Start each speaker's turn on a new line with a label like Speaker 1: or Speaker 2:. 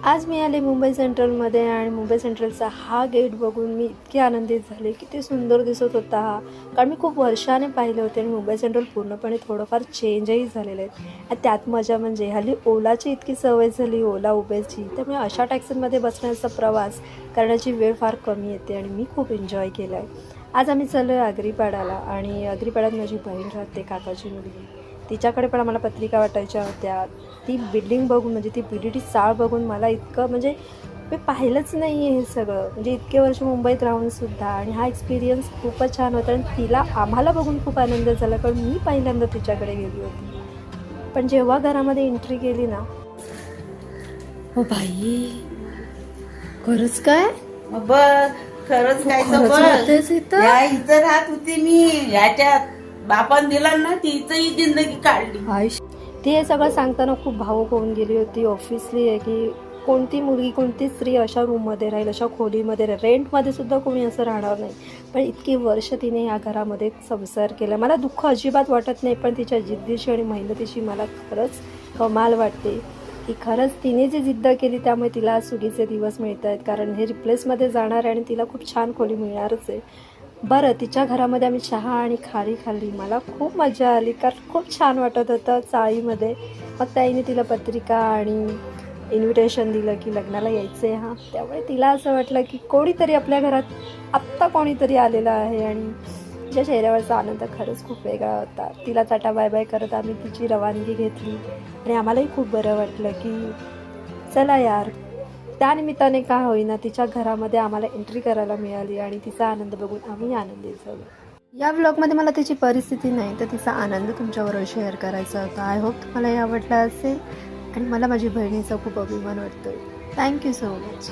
Speaker 1: आज मी आले मुंबई सेंट्रलमध्ये आणि मुंबई सेंट्रलचा हा गेट बघून मी इतकी आनंदित झाले. किती सुंदर दिसत होता हा. कारण मी खूप वर्षाने पाहिले होते आणि मुंबई सेंट्रल पूर्णपणे थोडंफार चेंजही झालेले आहेत. आणि त्यात मजा म्हणजे हल्ली ओलाची इतकी सवय झाली, ओला उबेरची, त्यामुळे अशा टॅक्सीमध्ये बसण्याचा प्रवास करण्याची वेळ फार कमी येते आणि मी खूप एन्जॉय केला आहे. आज आम्ही चाललो आहे आगरीपाड्याला आणि आगरीपाड्यात माझी बहीण राहते, काकाची मुलगी. तिच्याकडे पण आम्हाला पत्रिका वाटायच्या होत्या. ती बिल्डिंग बघून म्हणजे ती BDT चाळ बघून मला इतकं म्हणजे मी पाहिलंच नाही आहे हे सगळं. म्हणजे इतके वर्ष मुंबईत राहूनसुद्धा आणि हा एक्सपिरियन्स खूपच छान होता आणि आम्हाला बघून खूप आनंद झाला, कारण मी पहिल्यांदा तिच्याकडे गेली होती. पण जेव्हा घरामध्ये एंट्री केली ना, हो बाई, खरंच काय
Speaker 2: बघ खरंच काय तर
Speaker 1: खरंच राहतेच
Speaker 2: बघ
Speaker 1: इथं?
Speaker 2: या इथं राहत होती मी ह्याच्यात बापान दिला ना तिचंही जिंदगी काढली.
Speaker 1: आयुष ती हे सगळं सांगताना खूप भावूक होऊन गेली होती. ऑब्व्हियसली आहे की कोणती मुलगी, कोणती स्त्री अशा रूममध्ये राहील, अशा खोलीमध्ये राहील, रेंटमध्ये सुद्धा कोणी असं राहणार नाही. पण इतकी वर्ष तिने या घरामध्ये संसार केला. मला दुःख अजिबात वाटत नाही, पण तिच्या जिद्दीशी आणि मेहनतीशी मला खरंच कमाल वाटते की खरंच तिने जी जिद्द केली त्यामुळे तिला आज सुगीचे दिवस मिळत आहेत. कारण हे रिप्लेसमध्ये जाणार आहे आणि तिला खूप छान खोली मिळणारच आहे. बरं, तिच्या घरामध्ये आम्ही चहा आणि खारी खाल्ली. मला खूप मजा आली, कारण खूप छान वाटत होतं चाळीमध्ये. मग ताईने तिला पत्रिका आणि इन्व्हिटेशन दिलं की लग्नाला यायचं आहे हां. त्यामुळे तिला असं वाटलं की कोणीतरी आपल्या घरात आत्ता कोणीतरी आलेलं आहे आणि तिच्या चेहऱ्यावरचा आनंद खरंच खूप वेगळा होता. तिला टाटा बाय बाय करत आम्ही तिची रवानगी घेतली आणि आम्हालाही खूप बरं वाटलं की चला यार, त्यानिमित्ताने का होईना तिच्या घरामध्ये आम्हाला एंट्री करायला मिळाली आणि तिचा आनंद बघून आम्ही आनंदित झालो. या व्लॉगमध्ये मला तिची परिस्थिती नाही तर तिचा आनंद तुमच्याबरोबर शेअर करायचा होता. आय होप तुम्हाला हे आवडलं असेल आणि मला माझी बहिणीचा खूप अभिमान वाटतो. Thank you so much.